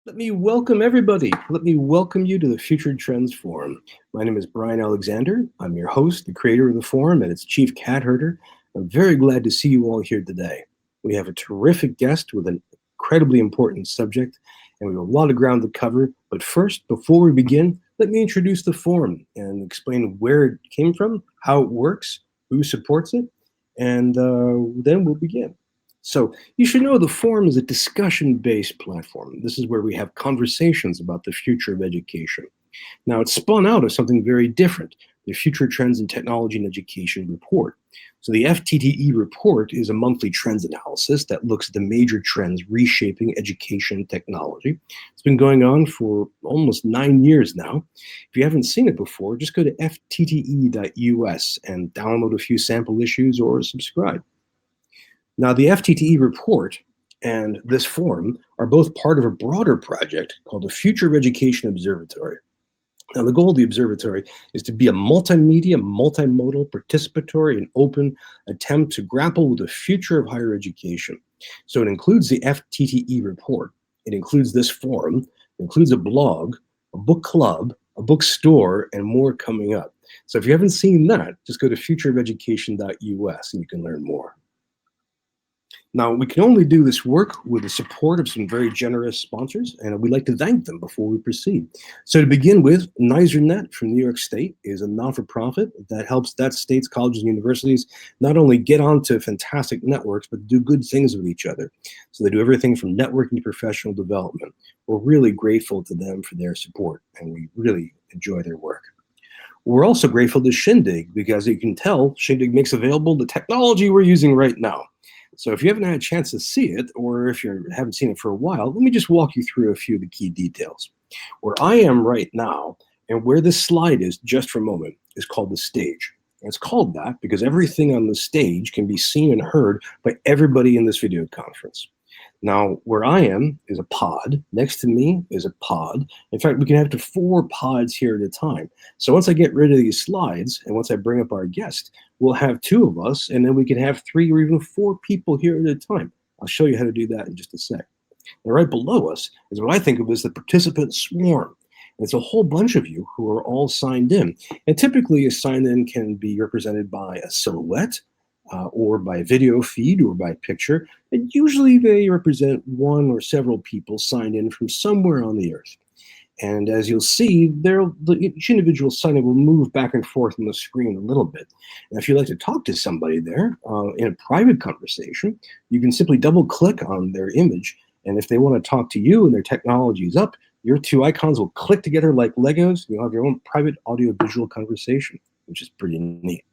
Let me welcome everybody. Let me welcome you to the Future Trends Forum. My name is Brian Alexander. I'm your host, the creator of the forum, and its chief cat herder. I'm very glad to see you all here today. We have a terrific guest with an incredibly important subject, and we have a lot of ground to cover. But first, before we begin, let me introduce the forum and explain where it came from, how it works, who supports it, and then we'll begin. So you should know the forum is a discussion-based platform. This is where we have conversations about the future of education. Now, it's spun out of something very different, the Future Trends in Technology and Education report. So the FTTE report is a monthly trends analysis that looks at the major trends reshaping education and technology. It's been going on for almost 9 years now. If you haven't seen it before, just go to ftte.us and download a few sample issues or subscribe. Now, the FTTE report and this forum are both part of a broader project called the Future of Education Observatory. Now, the goal of the observatory is to be a multimedia, multimodal, participatory, and open attempt to grapple with the future of higher education. So it includes the FTTE report, it includes this forum, it includes a blog, a book club, a bookstore, and more coming up. So if you haven't seen that, just go to futureofeducation.us and you can learn more. Now, we can only do this work with the support of some very generous sponsors, and we'd like to thank them before we proceed. So to begin with, NYSERNet from New York State is a non-for-profit that helps that state's colleges and universities not only get onto fantastic networks, but do good things with each other. So they do everything from networking to professional development. We're really grateful to them for their support, and we really enjoy their work. We're also grateful to Shindig because you can tell Shindig makes available the technology we're using right now. So if you haven't had a chance to see it, or if you haven't seen it for a while, let me just walk you through a few of the key details. Where I am right now, and where this slide is just for a moment, is called the stage. And it's called that because everything on the stage can be seen and heard by everybody in this video conference. Now, where I am is a pod. Next to me is a pod. In fact, we can have up to 4 pods here at a time. So once I get rid of these slides, and once I bring up our guest, we'll have 2 of us, and then we can have 3 or even 4 people here at a time. I'll show you how to do that in just a sec. Now, right below us is what I think of as the participant swarm. And it's a whole bunch of you who are all signed in. And typically, a sign-in can be represented by a silhouette, or by video feed, or by picture. And usually they represent one or several people signed in from somewhere on the earth. And as you'll see, each individual sign-in will move back and forth on the screen a little bit. And if you'd like to talk to somebody there in a private conversation, you can simply double-click on their image. And if they want to talk to you and their technology is up, your 2 icons will click together like Legos. You'll have your own private audio-visual conversation, which is pretty neat.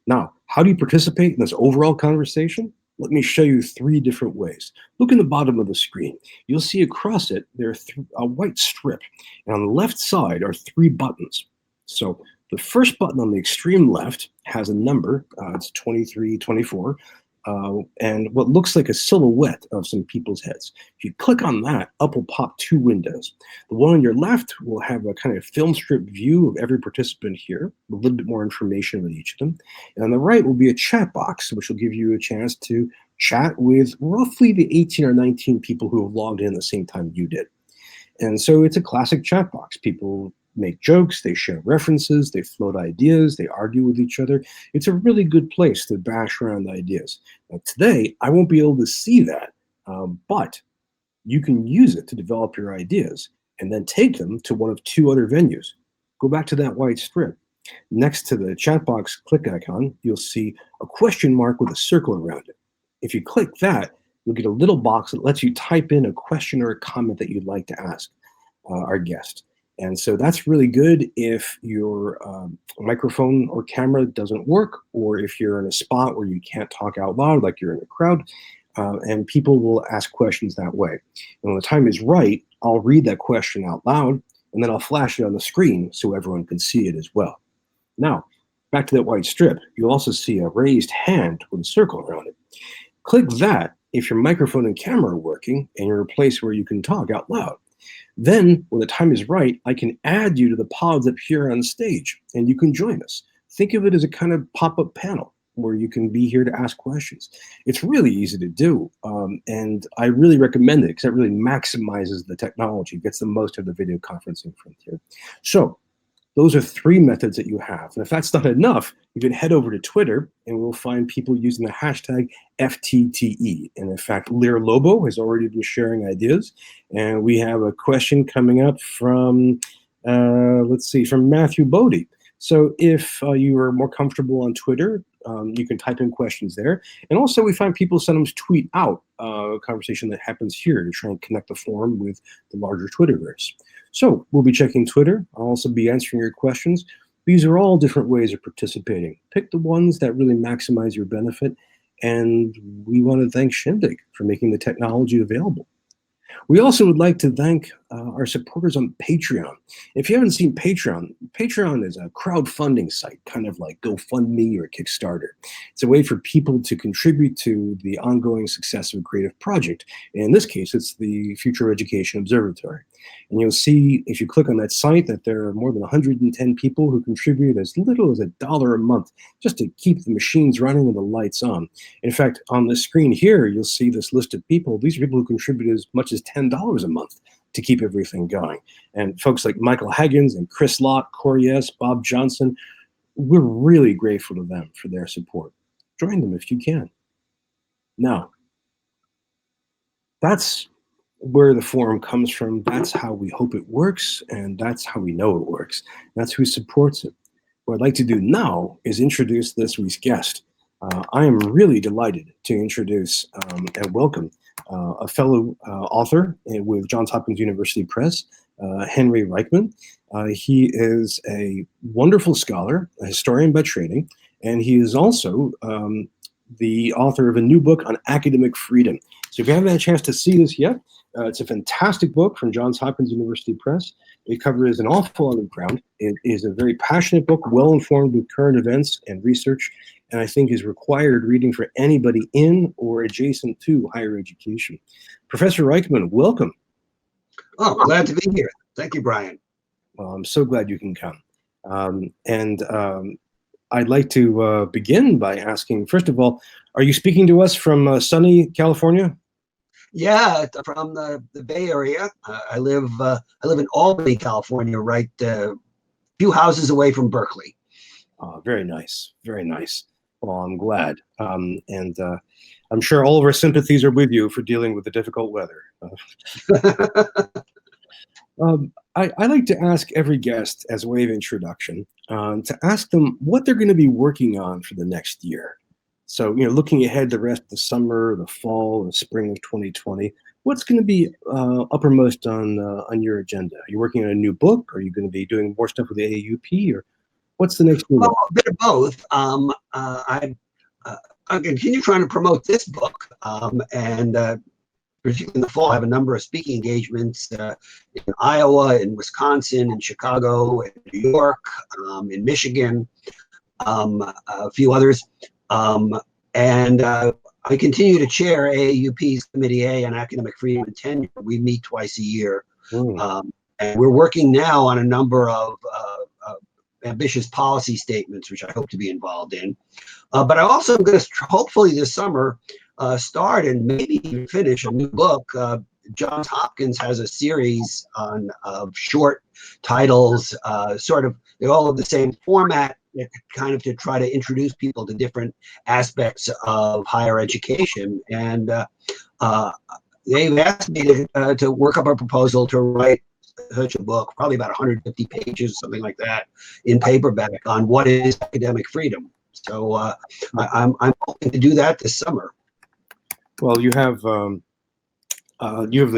Now, how do you participate in this overall conversation? Let me show you 3 different ways. Look in the bottom of the screen. You'll see across it, there's a white strip. And on the left side are 3 buttons. So the first button on the extreme left has a number. It's 23, 24. And what looks like a silhouette of some people's heads. If you click on that, up will pop 2 windows. The one on your left will have a kind of film strip view of every participant here, a little bit more information on each of them. And on the right will be a chat box, which will give you a chance to chat with roughly the 18 or 19 people who have logged in the same time you did. And so it's a classic chat box. People make jokes, they share references, they float ideas, they argue with each other. It's a really good place to bash around ideas. Now, today, I won't be able to see that, but you can use it to develop your ideas and then take them to one of 2 other venues. Go back to that white strip. Next to the chat box click icon, you'll see a question mark with a circle around it. If you click that, you'll get a little box that lets you type in a question or a comment that you'd like to ask our guest. And so that's really good if your microphone or camera doesn't work, or if you're in a spot where you can't talk out loud, like you're in a crowd, and people will ask questions that way. And when the time is right, I'll read that question out loud, and then I'll flash it on the screen so everyone can see it as well. Now, back to that white strip, you'll also see a raised hand with a circle around it. Click that if your microphone and camera are working and you're in a place where you can talk out loud. Then, when the time is right, I can add you to the pods up here on stage, and you can join us. Think of it as a kind of pop-up panel. where you can be here to ask questions. It's really easy to do, and I really recommend it because it really maximizes the technology, gets the most of the video conferencing frontier. So those are 3 methods that you have. And if that's not enough, you can head over to Twitter and we'll find people using the hashtag FTTE. And in fact, Lear Lobo has already been sharing ideas. And we have a question coming up from, from Matthew Bodie. So if you are more comfortable on Twitter, you can type in questions there. And also we find people sometimes tweet out a conversation that happens here to try and connect the forum with the larger Twitterverse. So we'll be checking Twitter. I'll also be answering your questions. These are all different ways of participating. Pick the ones that really maximize your benefit. And we want to thank Shindig for making the technology available. We also would like to thank our supporters on Patreon. If you haven't seen Patreon, Patreon is a crowdfunding site, kind of like GoFundMe or Kickstarter. It's a way for people to contribute to the ongoing success of a creative project. In this case, it's the Future Education Observatory. And you'll see, if you click on that site, that there are more than 110 people who contribute as little as $1 a month just to keep the machines running and the lights on. In fact, on the screen here, you'll see this list of people. These are people who contribute as much as $10 a month to keep everything going. And folks like Michael Haggins and Chris Lott, Corey S., Bob Johnson, we're really grateful to them for their support. Join them if you can. Now, that's where the forum comes from. That's how we hope it works, and that's how we know it works. That's who supports it. What I'd like to do now is introduce this week's guest. I am really delighted to introduce and welcome a fellow author with Johns Hopkins University Press, Henry Reichman. He is a wonderful scholar, a historian by training, and he is also the author of a new book on academic freedom. So if you haven't had a chance to see this yet, it's a fantastic book from Johns Hopkins University Press. It covers an awful lot of ground. It is a very passionate book, well-informed with current events and research, and I think is required reading for anybody in or adjacent to higher education. Professor Reichman, welcome. Oh, glad to be here. Thank you, Brian. Well, I'm so glad you can come. I'd like to begin by asking, first of all, are you speaking to us from sunny California? Yeah, from the Bay Area. I live in Albany, California, right a few houses away from Berkeley. Very nice, very nice. Well, I'm glad. I'm sure all of our sympathies are with you for dealing with the difficult weather. I like to ask every guest, as a way of introduction, to ask them what they're going to be working on for the next year. So, looking ahead the rest of the summer, the fall, the spring of 2020, what's going to be uppermost on your agenda? Are you working on a new book? Are you going to be doing more stuff with the AAUP, or what's the next new book? Well, a bit of both. I continue trying to promote this book, and particularly in the fall, I have a number of speaking engagements in Iowa, in Wisconsin, in Chicago, in New York, in Michigan, a few others. And I continue to chair AAUP's Committee A on Academic Freedom and Tenure. We meet twice a year. And we're working now on a number of ambitious policy statements, which I hope to be involved in. But I also am going to hopefully this summer start and maybe even finish a new book. Johns Hopkins has a series of short titles, they're all of the same format, kind of to try to introduce people to different aspects of higher education. And they've asked me to work up a proposal to write such a book, probably about 150 pages, something like that, in paperback on what is academic freedom. So I'm hoping to do that this summer. Well, you have the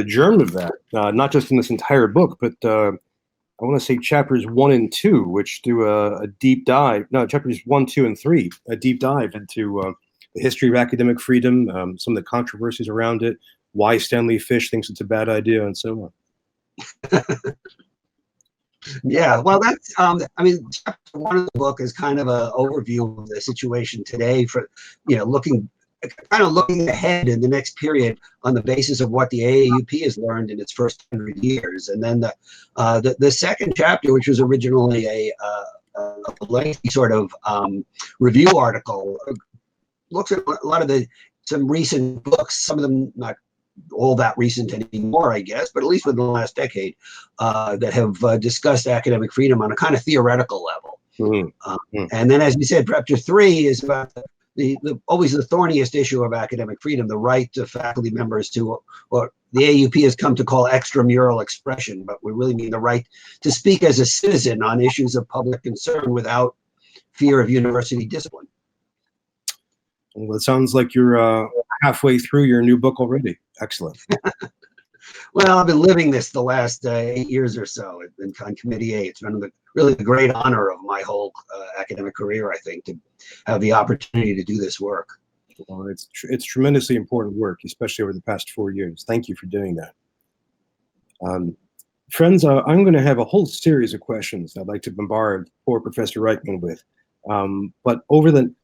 germ of that, not just in this entire book, but I want to say chapters 1 and 2, which do a deep dive. No, chapters 1, 2, and 3, a deep dive into the history of academic freedom, some of the controversies around it, why Stanley Fish thinks it's a bad idea, and so on. Yeah, well, that's chapter 1 of the book is kind of an overview of the situation today, for looking ahead in the next period on the basis of what the AAUP has learned in its first 100 years. And then the second chapter, which was originally a lengthy sort of review article, looks at a lot of some recent books, some of them not all that recent anymore, I guess, but at least within the last decade, that have discussed academic freedom on a kind of theoretical level. And then, as you said, chapter 3 is about always the thorniest issue of academic freedom, the right of faculty members to, or the AAUP has come to call extramural expression, but we really mean the right to speak as a citizen on issues of public concern without fear of university discipline. Well, it sounds like you're halfway through your new book already. Excellent. Well, I've been living this the last 8 years or so. I've been on Committee A. It's been really the great honor of my whole academic career, I think, to have the opportunity to do this work. Well, it's tremendously important work, especially over the past 4 years. Thank you for doing that. Friends, I'm going to have a whole series of questions I'd like to bombard poor Professor Reichman with. But over the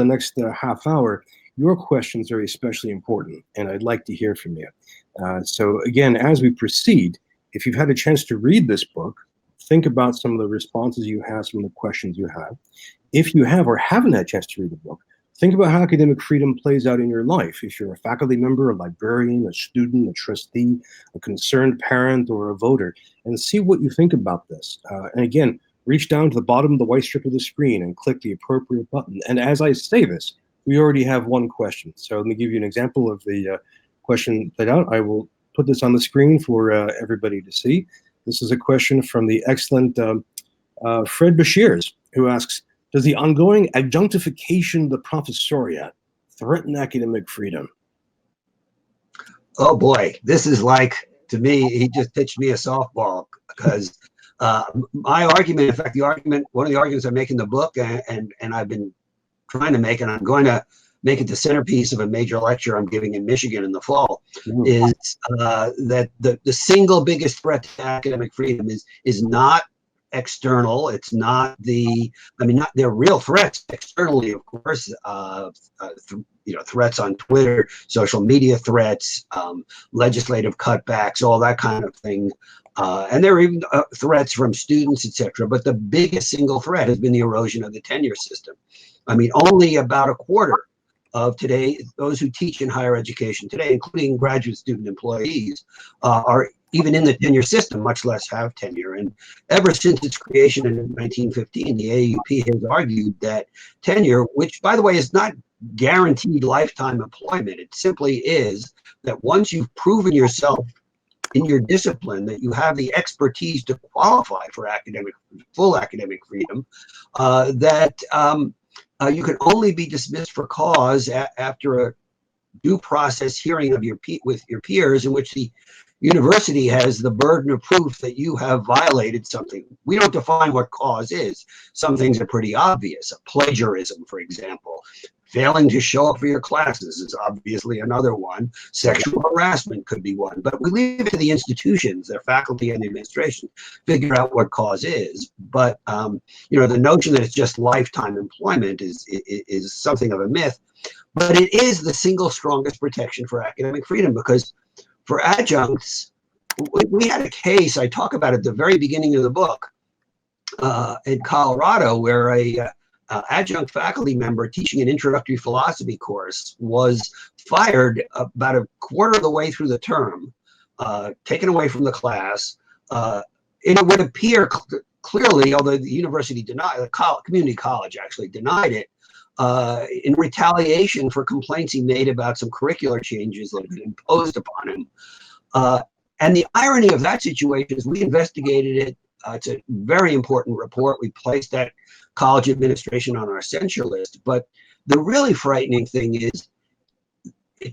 next half hour, your questions are especially important, and I'd like to hear from you. So again, as we proceed, if you've had a chance to read this book, think about some of the responses you have, some of the questions you have. If you have or haven't had a chance to read the book, think about how academic freedom plays out in your life. If you're a faculty member, a librarian, a student, a trustee, a concerned parent, or a voter, and see what you think about this. And again, reach down to the bottom of the white strip of the screen and click the appropriate button. And as I say this, we already have one question. So let me give you an example of the question played out. I will put this on the screen for everybody to see. This is a question from the excellent Fred Bashirs, who asks, does the ongoing adjunctification of the professoriate threaten academic freedom? Oh boy, this is like, to me, he just pitched me a softball, because my argument, in fact, one of the arguments I make in the book, and I've been trying to make, and I'm going to make it the centerpiece of a major lecture I'm giving in Michigan in the fall, is that the single biggest threat to academic freedom is not external. It's not not they're real threats externally, of course. Threats on Twitter, social media threats, legislative cutbacks, all that kind of thing. And there are even threats from students, etc. But the biggest single threat has been the erosion of the tenure system. I mean, only about a quarter of today, those who teach in higher education today, including graduate student employees, are even in the tenure system, much less have tenure. And ever since its creation in 1915, the AAUP has argued that tenure, which, by the way, is not guaranteed lifetime employment, it simply is that once you've proven yourself in your discipline, that you have the expertise to qualify for full academic freedom, you can only be dismissed for cause after a due process hearing of with your peers, in which the university has the burden of proof that you have violated something. We don't define what cause is. Some things are pretty obvious. Plagiarism, for example. Failing to show up for your classes is obviously another one. Sexual harassment could be one. But we leave it to the institutions, their faculty and the administration, figure out what cause is. But the notion that it's just lifetime employment is something of a myth. But it is the single strongest protection for academic freedom, because for adjuncts, we had a case, I talk about it at the very beginning of the book, in Colorado, where a adjunct faculty member teaching an introductory philosophy course was fired about a quarter of the way through the term, taken away from the class. It would appear clearly, although the university denied, the community college actually denied it, in retaliation for complaints he made about some curricular changes that had been imposed upon him. And the irony of that situation is we investigated it. It's a very important report. We placed that college administration on our censure list. But the really frightening thing is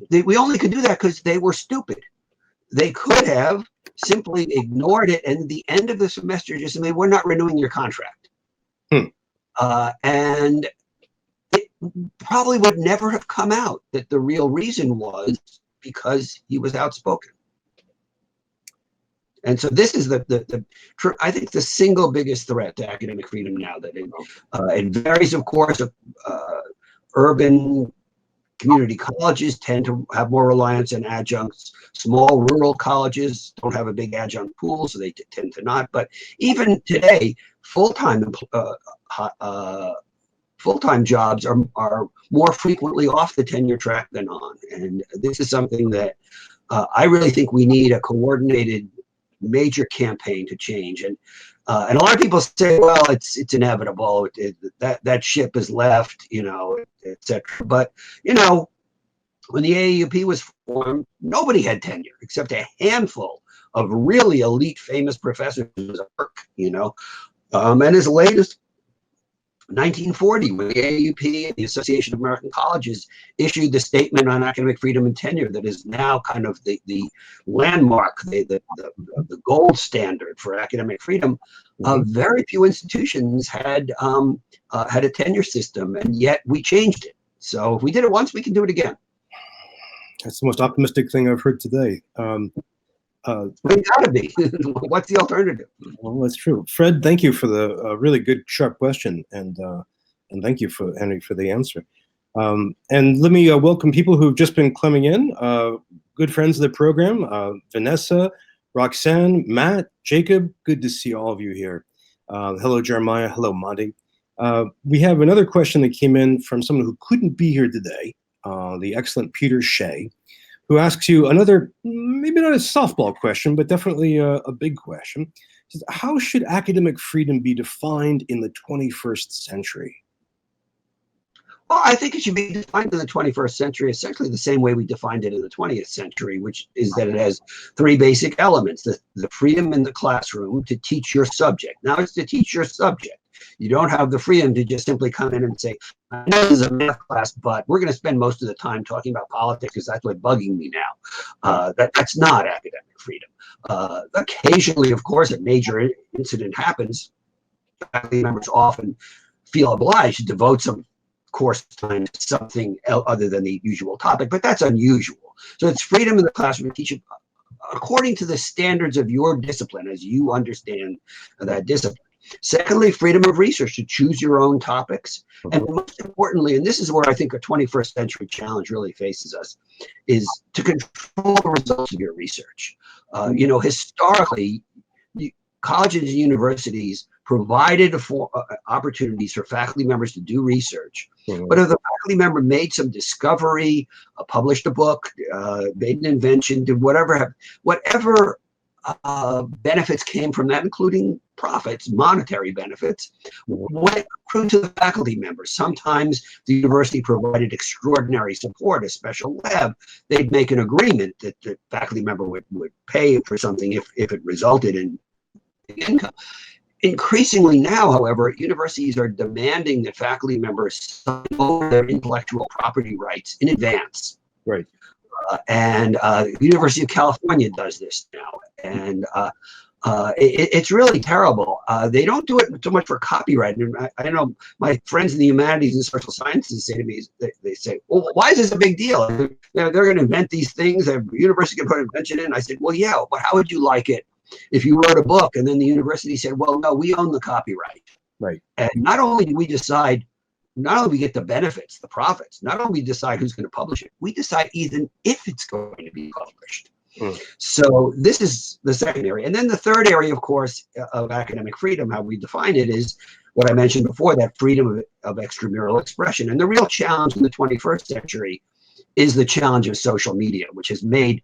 we only could do that because they were stupid. They could have simply ignored it, and at the end of the semester just said, we're not renewing your contract. And it probably would never have come out that the real reason was because he was outspoken. And so this is I think the single biggest threat to academic freedom now. That it varies, of course. Urban community colleges tend to have more reliance on adjuncts. Small rural colleges don't have a big adjunct pool, so they tend to not. But even today, full-time full-time jobs are more frequently off the tenure track than on. And this is something that I really think we need a coordinated major campaign to change. And a lot of people say, well, it's inevitable. That ship has left, et cetera. But, when the AAUP was formed, nobody had tenure except a handful of really elite, famous professors. And as late as 1940, when the AAUP and the Association of American Colleges issued the Statement on Academic Freedom and Tenure that is now kind of the landmark, the gold standard for academic freedom, very few institutions had a tenure system, and yet we changed it. So if we did it once, we can do it again. That's the most optimistic thing I've heard today. It gotta be. What's the alternative? Well, that's true. Fred, thank you for the really good, sharp question, and thank you, Henry, for the answer. And let me welcome people who've just been coming in. Good friends of the program, Vanessa, Roxanne, Matt, Jacob. Good to see all of you here. Hello, Jeremiah. Hello, Monty. We have another question that came in from someone who couldn't be here today, the excellent Peter Shea, who asks you another, maybe not a softball question, but definitely a big question. Says, how should academic freedom be defined in the 21st century? Well, I think it should be defined in the 21st century essentially the same way we defined it in the 20th century, which is that it has three basic elements: the freedom in the classroom to teach your subject. Now, it's to teach your subject. You don't have the freedom to just simply come in and say, I know this is a math class, but we're going to spend most of the time talking about politics because that's what's bugging me now. That's not academic freedom. Occasionally, of course, a major incident happens. Faculty members often feel obliged to devote some course time to something other than the usual topic, but that's unusual. So it's freedom in the classroom to teach according to the standards of your discipline as you understand that discipline. Secondly, freedom of research to choose your own topics. And most importantly, and this is where I think a 21st century challenge really faces us, is to control the results of your research. Historically, colleges and universities provided opportunities for faculty members to do research. But if the faculty member made some discovery, published a book, made an invention, did whatever benefits came from that, including profits, monetary benefits, went through to the faculty members. Sometimes the university provided extraordinary support, a special lab. They'd make an agreement that the faculty member would pay for something if it resulted in income. Increasingly now, however, universities are demanding that faculty members sign over their intellectual property rights in advance. Right. And the University of California does this now. And it's really terrible. They don't do it so much for copyright. And I know my friends in the humanities and social sciences say to me, they say, well, why is this a big deal? They're going to invent these things. The university can put an invention in. I said, well, yeah, but how would you like it if you wrote a book and then the university said, well, no, we own the copyright. Right. And not only do we decide, not only we get the benefits, the profits, not only we decide who's going to publish it, we decide even if it's going to be published. So this is the second area. And then the third area, of course, of academic freedom, how we define it, is what I mentioned before, that freedom of extramural expression. And the real challenge in the 21st century is the challenge of social media, which has made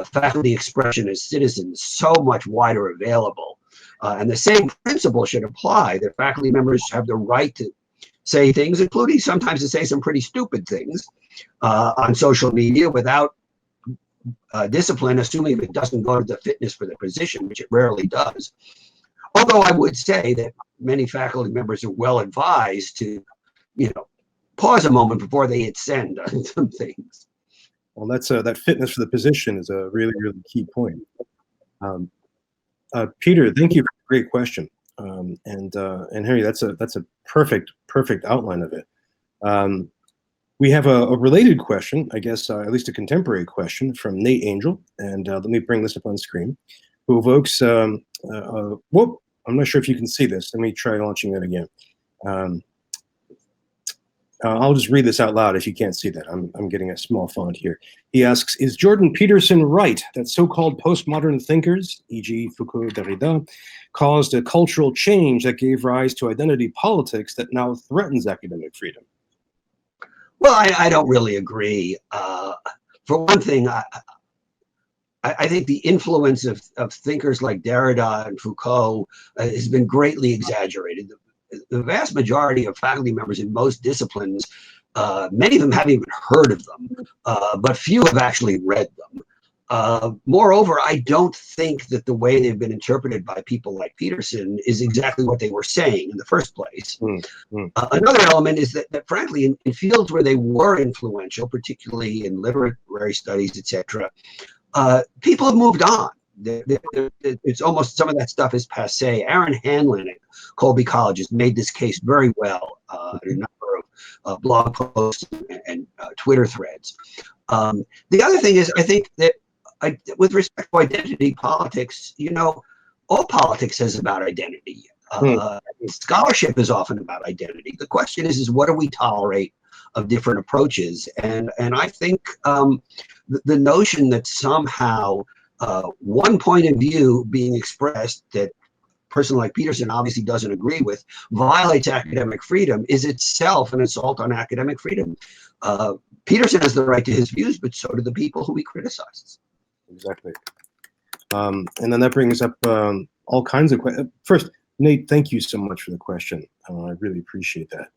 faculty expression as citizens so much wider available. And the same principle should apply, that faculty members have the right to say things, including sometimes to say some pretty stupid things on social media without discipline, assuming it doesn't go to the fitness for the position, which it rarely does. Although I would say that many faculty members are well advised to, pause a moment before they hit send on some things. Well, that's that fitness for the position is a really, really key point. Peter, thank you for a great question. And Henry, that's a perfect outline of it. We have a related question, I guess, at least a contemporary question from Nate Angel, and let me bring this up on screen, who evokes, whoop, I'm not sure if you can see this. Let me try launching it again. I'll just read this out loud if you can't see that. I'm getting a small font here. He asks, is Jordan Peterson right that so-called postmodern thinkers, e.g. Foucault, Derrida, caused a cultural change that gave rise to identity politics that now threatens academic freedom? Well, I don't really agree. For one thing, I think the influence of thinkers like Derrida and Foucault has been greatly exaggerated. The vast majority of faculty members in most disciplines, many of them haven't even heard of them, but few have actually read them. Moreover, I don't think that the way they've been interpreted by people like Peterson is exactly what they were saying in the first place. Another element is that frankly, in fields where they were influential, particularly in literary studies, etc., people have moved on. It's almost, some of that stuff is passé. Aaron Hanlon at Colby College has made this case very well in a number of blog posts and Twitter threads. The other thing is, I think that with respect to identity politics, you know, all politics is about identity. Scholarship is often about identity. The question is what do we tolerate of different approaches? And I think the notion that somehow one point of view being expressed that a person like Peterson obviously doesn't agree with violates academic freedom is itself an assault on academic freedom. Peterson has the right to his views, but so do the people who he criticizes. Exactly. And then that brings up all kinds of questions. First, Nate, thank you so much for the question. I really appreciate that.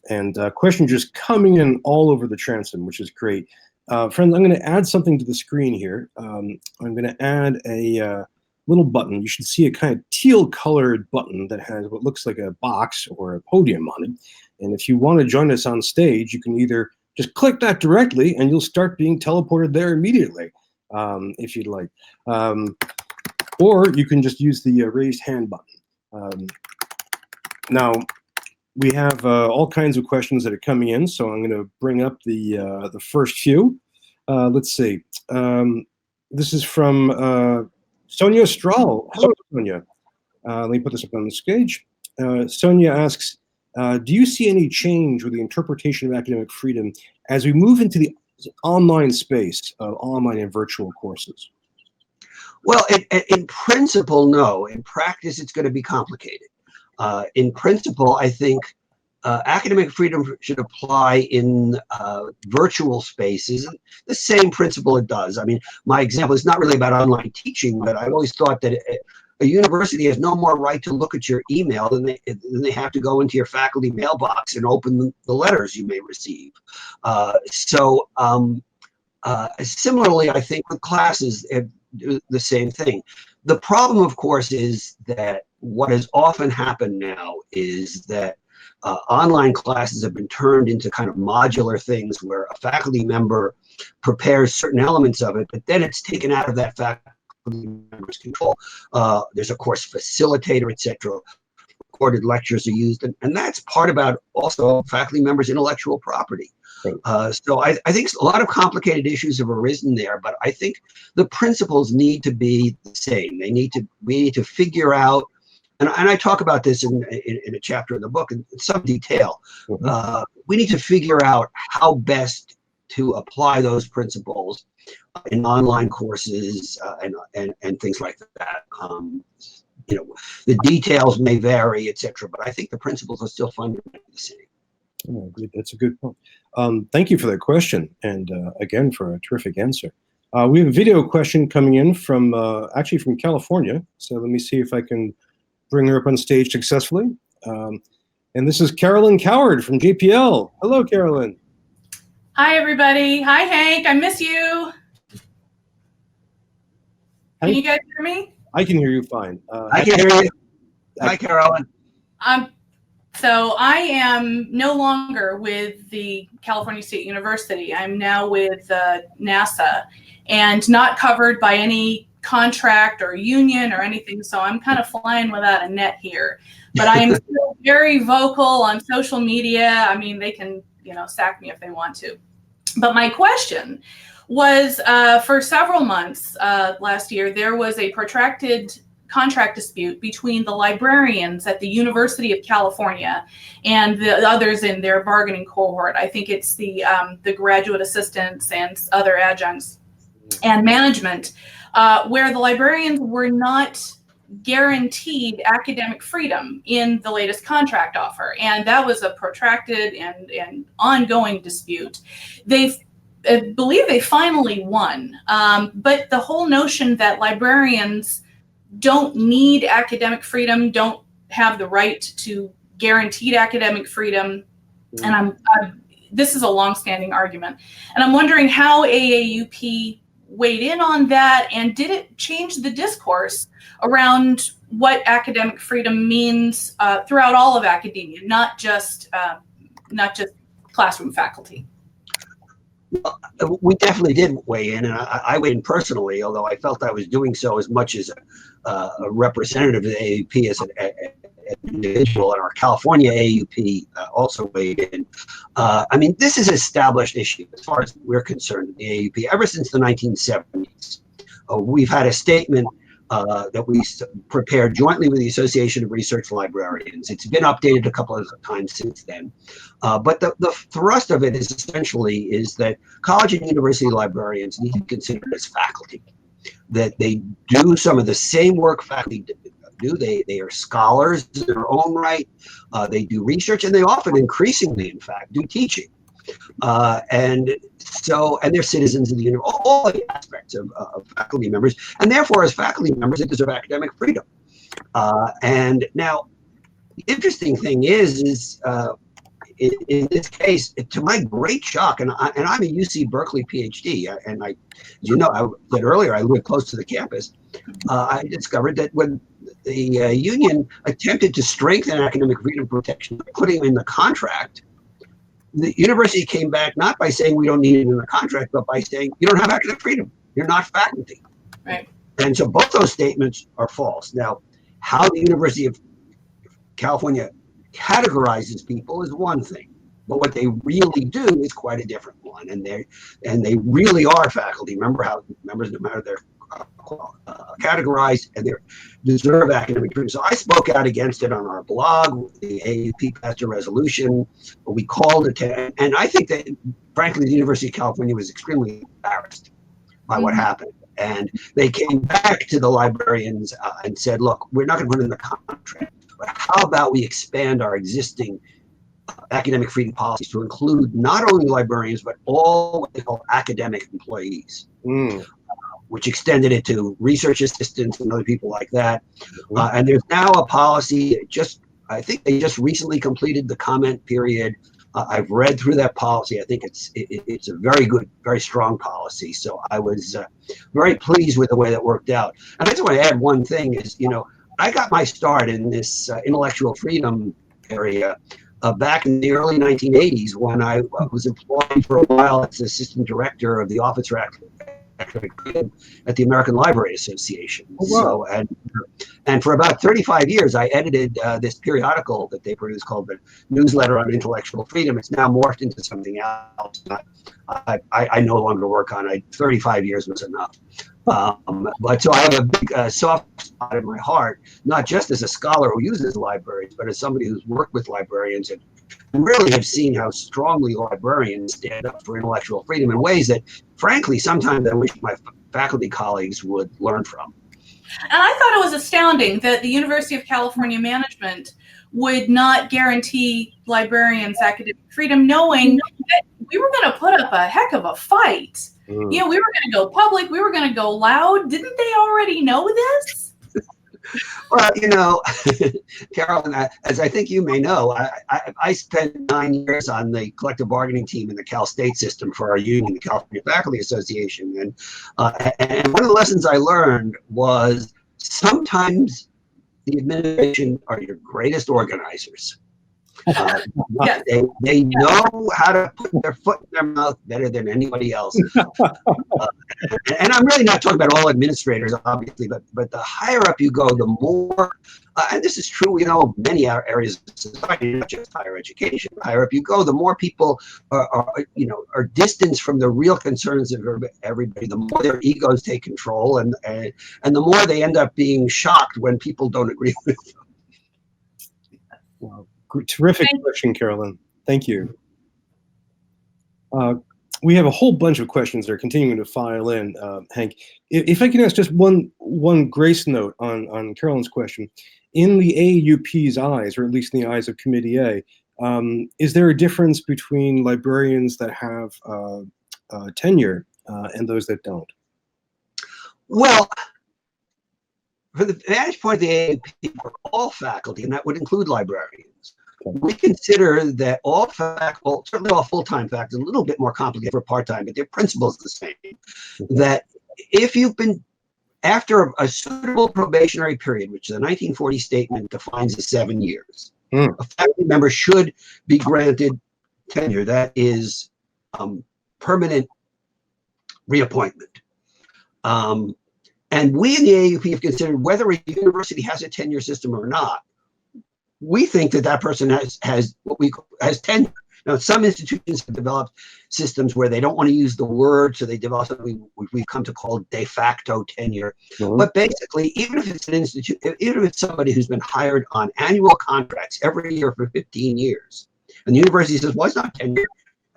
And questions just coming in all over the transom, which is great. Friends, I'm going to add something to the screen here. I'm going to add a little button. You should see a kind of teal colored button that has what looks like a box or a podium on it. And if you want to join us on stage, you can either just click that directly and you'll start being teleported there immediately, if you'd like. Or you can just use the raised hand button. Now, we have all kinds of questions that are coming in, so I'm going to bring up the first few. Let's see. This is from Sonia Strahl. Hello, Sonia. Let me put this up on the stage. Sonia asks, do you see any change with the interpretation of academic freedom as we move into the online space of online and virtual courses? Well, in principle, no. In practice, it's going to be complicated. In principle, I think academic freedom should apply in virtual spaces. The same principle it does. I mean, my example is not really about online teaching, but I've always thought that a university has no more right to look at your email than they have to go into your faculty mailbox and open the letters you may receive. Similarly, I think with classes, do the same thing. The problem, of course, is that what has often happened now is that online classes have been turned into kind of modular things where a faculty member prepares certain elements of it, but then it's taken out of that faculty member's control. There's a course facilitator, etc. Recorded lectures are used, and that's part about also faculty members' intellectual property. So I think a lot of complicated issues have arisen there, but I think the principles need to be the same. We need to figure out, and I talk about this in a chapter in the book in some detail. We need to figure out how best to apply those principles in online courses and things like that. You know, the details may vary, etc., but I think the principles are still fundamentally the same. Oh, that's a good point. Thank you for that question, and again for a terrific answer. We have a video question coming in from actually from California. So let me see if I can bring her up on stage successfully. And this is Carolyn Coward from JPL. Hello, Carolyn. Hi, everybody. Hi, Hank. I miss you. Can you guys hear me? I can hear you fine. I can hear you. Hi, Carolyn. So I am no longer with the California State University. I'm now with NASA and not covered by any contract or union or anything. So I'm kind of flying without a net here. But I am still very vocal on social media. I mean, they can, sack me if they want to. But my question was, for several months last year, there was a protracted contract dispute between the librarians at the University of California and the others in their bargaining cohort. I think it's the graduate assistants and other adjuncts and management, where the librarians were not guaranteed academic freedom in the latest contract offer. And that was a protracted and ongoing dispute. I believe they finally won. But the whole notion that librarians don't need academic freedom, don't have the right to guaranteed academic freedom, and this is a longstanding argument. And I'm wondering how AAUP weighed in on that, and did it change the discourse around what academic freedom means throughout all of academia, not just classroom faculty? We definitely did weigh in, and I weighed in personally, although I felt I was doing so as much as a representative of the AAUP as an individual, and our California AAUP also weighed in. I mean, this is an established issue as far as we're concerned in the AAUP. Ever since the 1970s, we've had a statement that we prepared jointly with the Association of Research Librarians. It's been updated a couple of times since then. But the thrust of it is essentially that college and university librarians need to be considered as faculty, that they do some of the same work faculty do. They are scholars in their own right. They do research, and they often, increasingly, in fact, do teaching. And they're citizens of the university, all the aspects of faculty members, and therefore, as faculty members, they deserve academic freedom. And now, the interesting thing is in this case, to my great shock, and I'm a UC Berkeley PhD, and as you know, I said earlier, I live close to the campus. I discovered that when the union attempted to strengthen academic freedom protection, putting in the contract, the university came back not by saying we don't need it in the contract, but by saying you don't have academic freedom. You're not faculty. Right. And so both those statements are false. Now, how the University of California categorizes people is one thing, but what they really do is quite a different one. And they really are faculty. Remember how members, no matter their categorized, and they deserve academic freedom. So I spoke out against it on our blog. The AAUP passed a resolution. We called it, and I think that, frankly, the University of California was extremely embarrassed by what happened. And they came back to the librarians and said, look, we're not going to put it in the contract, but how about we expand our existing academic freedom policies to include not only librarians, but all what they call academic employees, which extended it to research assistants and other people like that. And there's now a policy, I think they just recently completed the comment period. I've read through that policy. I think it's a very good, very strong policy. So I was very pleased with the way that worked out. And I just want to add one thing is, I got my start in this intellectual freedom area back in the early 1980s when I was employed for a while as assistant director of the Office for Academic Freedom at the American Library Association. Oh, wow. So, and for about 35 years, I edited this periodical that they produced called the Newsletter on Intellectual Freedom. It's now morphed into something else. I no longer work on it. 35 years was enough. But so I have a big soft spot in my heart, not just as a scholar who uses libraries, but as somebody who's worked with librarians and really have seen how strongly librarians stand up for intellectual freedom in ways that, frankly, sometimes I wish my faculty colleagues would learn from. And I thought it was astounding that the University of California management would not guarantee librarians academic freedom, knowing that we were going to put up a heck of a fight. We were going to go public. We were going to go loud. Didn't they already know this? Well, Carolyn, as I think you may know, I spent 9 years on the collective bargaining team in the Cal State system for our union, the California Faculty Association. And one of the lessons I learned was sometimes the administration are your greatest organizers. Yes. They know how to put their foot in their mouth better than anybody else. And I'm really not talking about all administrators, obviously, but the higher up you go, the more, and this is true, many areas of society, not just higher education. The higher up you go, the more people are distanced from the real concerns of everybody. The more their egos take control, and the more they end up being shocked when people don't agree with them. Wow. Terrific question, Carolyn. Thank you. We have a whole bunch of questions that are continuing to file in, Hank. If I can ask just one grace note on Carolyn's question. In the AAUP's eyes, or at least in the eyes of Committee A, is there a difference between librarians that have tenure and those that don't? Well, from the vantage point of the AAUP, we're all faculty, and that would include librarians. We consider that all faculty, certainly all full-time faculty, a little bit more complicated for part-time, but their principle is the same. That if you've been, after a suitable probationary period, which the 1940 statement defines as 7 years, a faculty member should be granted tenure. That is permanent reappointment. And we in the AAUP have considered whether a university has a tenure system or not. We think that person has what we call tenure. Now, some institutions have developed systems where they don't want to use the word, so they develop something we've come to call de facto tenure. But basically, even if it's an institute, even if it's somebody who's been hired on annual contracts every year for 15 years, and the university says, well, it's not tenure,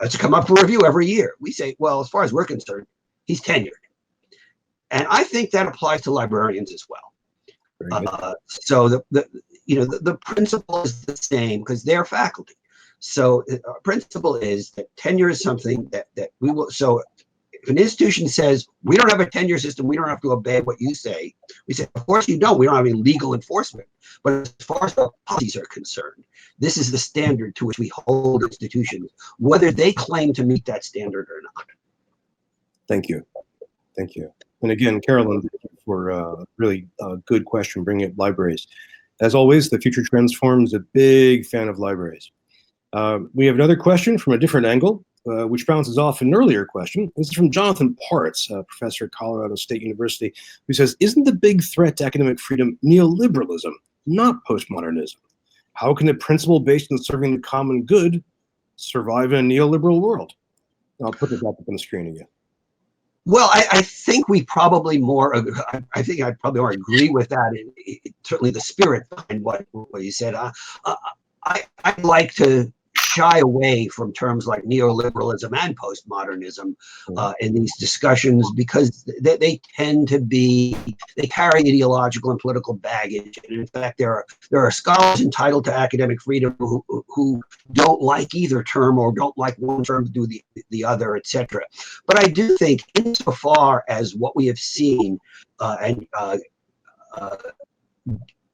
it's come up for review every year. We say, well, as far as we're concerned, he's tenured. And I think that applies to librarians as well. So the principle is the same because they're faculty. So our principle is that tenure is something that we will. So if an institution says we don't have a tenure system, we don't have to obey what you say, we say, of course you don't. We don't have any legal enforcement. But as far as our policies are concerned, this is the standard to which we hold institutions, whether they claim to meet that standard or not. Thank you. Thank you. And again, Carolyn, thank you for a really good question, bringing up libraries. As always, the Future Trends Forum is a big fan of libraries. We have another question from a different angle, which bounces off an earlier question. This is from Jonathan Parts, a professor at Colorado State University, who says, isn't the big threat to academic freedom neoliberalism, not postmodernism? How can a principle based on serving the common good survive in a neoliberal world? I'll put this up on the screen again. Well, I think we probably more, I think I'd probably more agree with that. Certainly the spirit behind what you said. I'd like to shy away from terms like neoliberalism and postmodernism in these discussions because they tend to be, they carry ideological and political baggage. And in fact, there are scholars entitled to academic freedom who don't like either term or don't like one term to do the other, etc. But I do think insofar as what we have seen,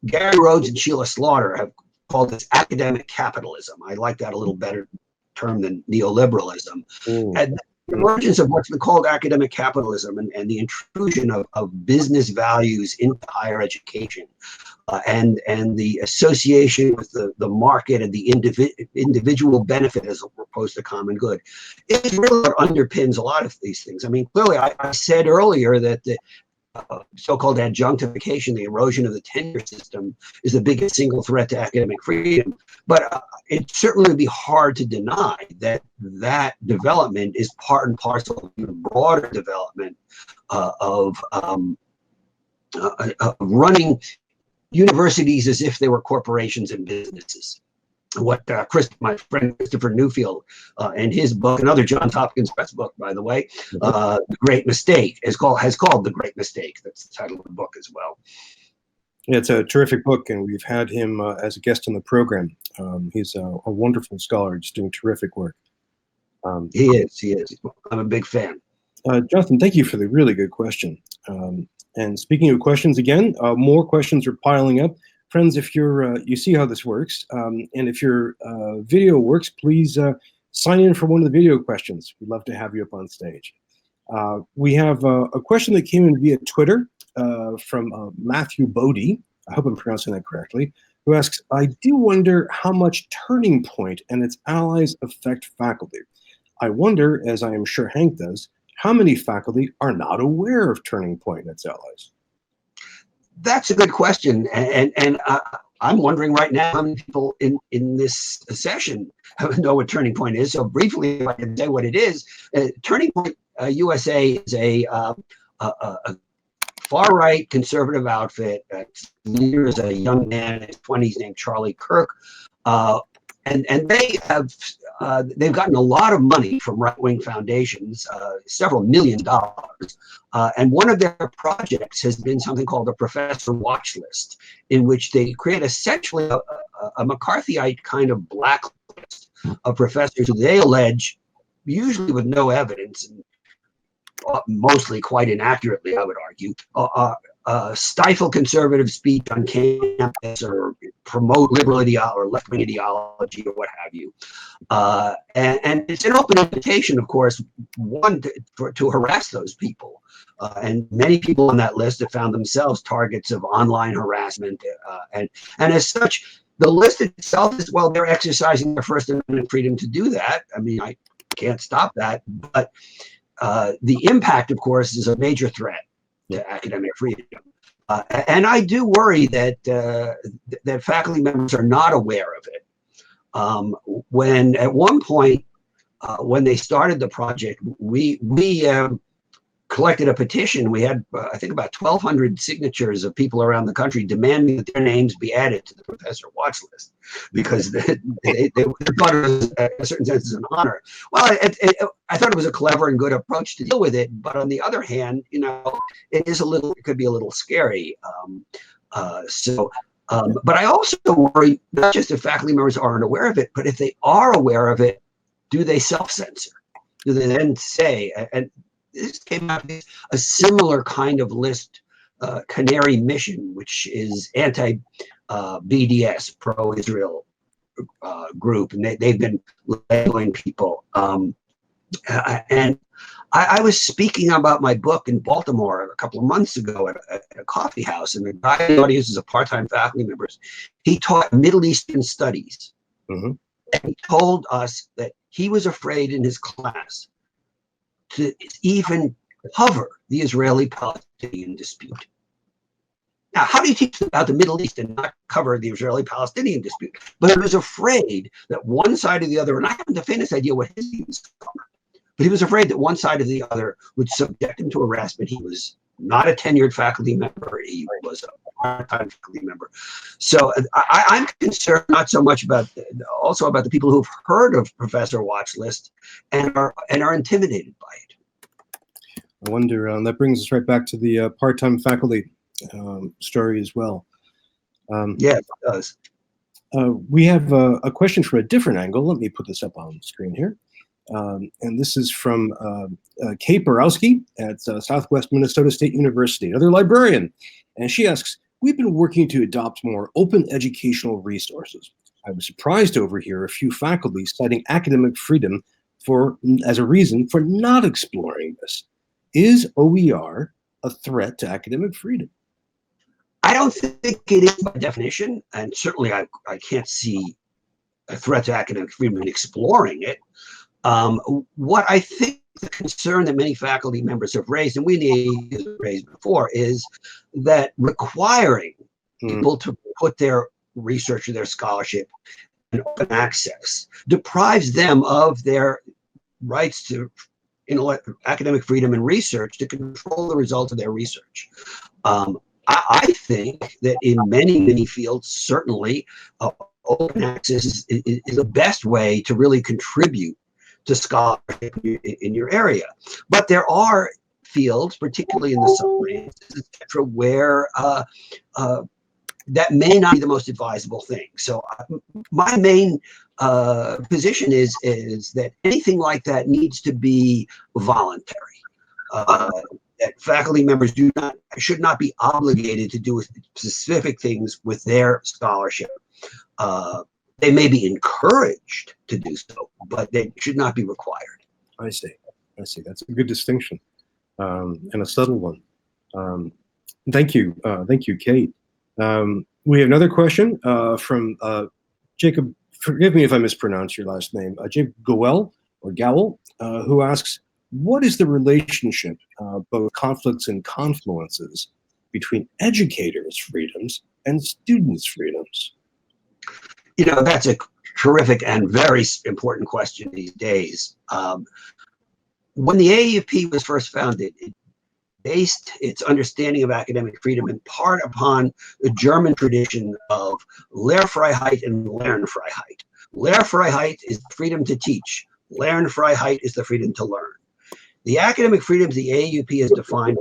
Gary Rhodes and Sheila Slaughter have called this academic capitalism. I like that a little better term than neoliberalism. And the emergence of what's been called academic capitalism and the intrusion of business values into higher education and the association with the market and the individual benefit as opposed to common good, it really underpins a lot of these things. I mean, clearly, I said earlier that the so-called adjunctification, the erosion of the tenure system, is the biggest single threat to academic freedom. But it certainly would be hard to deny that that development is part and parcel of the broader development of running universities as if they were corporations and businesses. What my friend Christopher Newfield in his book, another Johns Hopkins Press book, by the way, The Great Mistake, has called The Great Mistake. That's the title of the book as well. Yeah, it's a terrific book, and we've had him as a guest on the program. He's a wonderful scholar, just doing terrific work. He is. I'm a big fan. Jonathan, thank you for the really good question. And speaking of questions, again, more questions are piling up. Friends, if you see how this works, and if your video works, please sign in for one of the video questions. We'd love to have you up on stage. We have a question that came in via Twitter from Matthew Bodie. I hope I'm pronouncing that correctly. who asks, I do wonder how much Turningpoint and its allies affect faculty. I wonder, as I am sure Hank does, how many faculty are not aware of Turningpoint and its allies? That's a good question, and I'm wondering right now how many people in this session know what Turningpoint is. So briefly, if I can say what it is, Turningpoint USA is a far-right conservative outfit. Leader is a young man in his 20s named Charlie Kirk, and they've gotten a lot of money from right-wing foundations, several $1 million. And one of their projects has been something called a professor watch list, in which they create essentially a McCarthyite kind of blacklist of professors who they allege, usually with no evidence, and mostly quite inaccurately, I would argue, stifle conservative speech on campus or promote liberal ideology or left-wing ideology or what have you. And it's an open invitation, of course, one, to harass those people. And many people on that list have found themselves targets of online harassment. And as such, the list itself is, well, they're exercising their First Amendment freedom to do that. I mean, I can't stop that. But the impact, of course, is a major threat to academic freedom. And I do worry that that faculty members are not aware of it. When at one point, when they started the project, we collected a petition. We had, I think, about 1,200 signatures of people around the country demanding that their names be added to the professor watch list, because they thought it was, in a certain sense, an honor. Well, I thought it was a clever and good approach to deal with it. But on the other hand, you know, it could be a little scary. But I also worry not just if faculty members aren't aware of it, but if they are aware of it, do they self-censor? Do they then say, and this came out as a similar kind of list, Canary Mission, which is anti-BDS, pro-Israel group, and they've been labeling people. And I was speaking about my book in Baltimore a couple of months ago at a coffee house, and the guy in the audience is a part-time faculty member. He taught Middle Eastern studies. Mm-hmm. And he told us that he was afraid in his class to even cover the Israeli-Palestinian dispute. Now, how do you teach about the Middle East and not cover the Israeli-Palestinian dispute? But he was afraid that one side or the other, and I haven't the faintest idea what his views are, but he was afraid that one side or the other would subject him to harassment. He was not a tenured faculty member. He was a part-time faculty member. So I'm concerned not so much about, also about the people who've heard of Professor Watch List and are intimidated by it. I wonder, that brings us right back to the part-time faculty story as well. Yeah, it does. We have a question from a different angle. Let me put this up on the screen here. And this is from Kate Borowski at Southwest Minnesota State University, another librarian. And she asks, we've been working to adopt more open educational resources. I was surprised to overhear a few faculty citing academic freedom as a reason for not exploring this. Is OER a threat to academic freedom? I don't think it is by definition, and certainly I can't see a threat to academic freedom in exploring it. What I think the concern that many faculty members have raised, and we need to raise before, is that requiring people to put their research or their scholarship in open access deprives them of their rights to academic freedom and research to control the results of their research. I think that in many fields, certainly, open access is the best way to really contribute to scholarship in your area. But there are fields, particularly in the sciences, etc., where that may not be the most advisable thing. So my main position is that anything like that needs to be voluntary. That faculty members should not be obligated to do specific things with their scholarship. They may be encouraged to do so, but they should not be required. I see. That's a good distinction, and a subtle one. Thank you, Kate. We have another question from Jacob. Forgive me if I mispronounce your last name. Jacob Gowell, who asks, what is the relationship, both conflicts and confluences, between educators' freedoms and students' freedoms? You know, that's a terrific and very important question these days. When the AAUP was first founded, it based its understanding of academic freedom in part upon the German tradition of Lehrfreiheit and Lernfreiheit. Lehrfreiheit is the freedom to teach. Lernfreiheit is the freedom to learn. The academic freedoms the AAUP has defined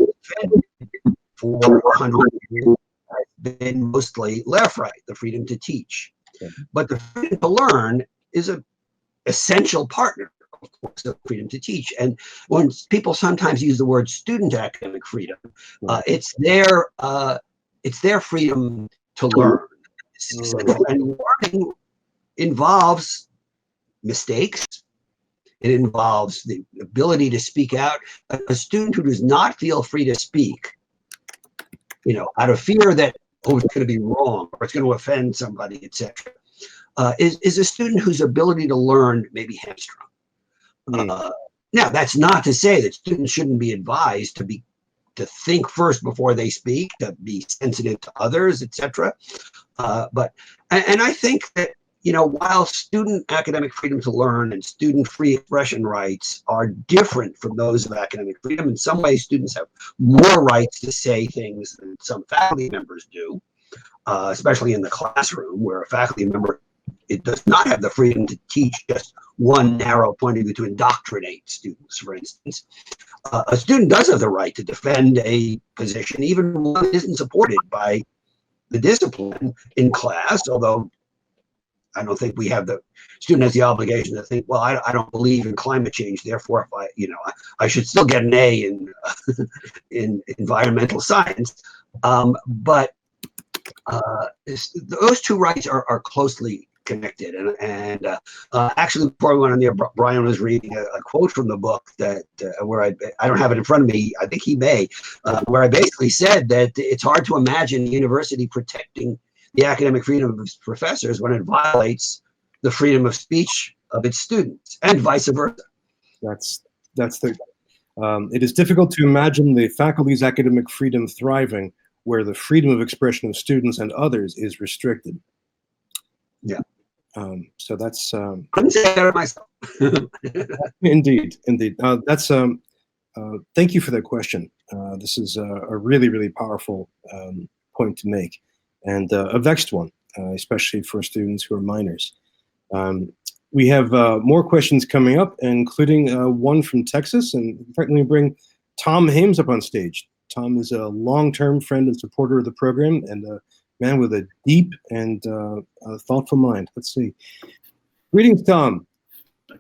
for 100 years has been mostly Lehrfreiheit, the freedom to teach. But the freedom to learn is an essential partner, of course, of freedom to teach. And when people sometimes use the word student academic freedom, it's their freedom to learn. And learning involves mistakes. It involves the ability to speak out. A student who does not feel free to speak, you know, out of fear that, oh, it's going to be wrong or it's going to offend somebody, etc., is a student whose ability to learn may be hamstrung. Now, that's not to say that students shouldn't be advised to think first before they speak, to be sensitive to others, etc. But I think that, you know, while student academic freedom to learn and student free expression rights are different from those of academic freedom, in some ways students have more rights to say things than some faculty members do, especially in the classroom, where a faculty member, it does not have the freedom to teach just one narrow point of view, to indoctrinate students, for instance. A student does have the right to defend a position, even when it isn't supported by the discipline in class, although I don't think the student has the obligation to think, well, I don't believe in climate change, therefore, if I should still get an A in environmental science. But those two rights are closely connected. And actually, before we went on there, Brian was reading a quote from the book that where I don't have it in front of me. I think he may, where I basically said that it's hard to imagine the university protecting the academic freedom of its professors when it violates the freedom of speech of its students, and vice versa. It is difficult to imagine the faculty's academic freedom thriving where the freedom of expression of students and others is restricted. Yeah. So that's couldn't say that myself. Indeed. Thank you for that question. This is a really, really powerful point to make, and a vexed one, especially for students who are minors. We have more questions coming up, including one from Texas. And in fact, let me bring Tom Hames up on stage. Tom is a long-term friend and supporter of the program, and a man with a deep and thoughtful mind. Let's see. Greetings, Tom.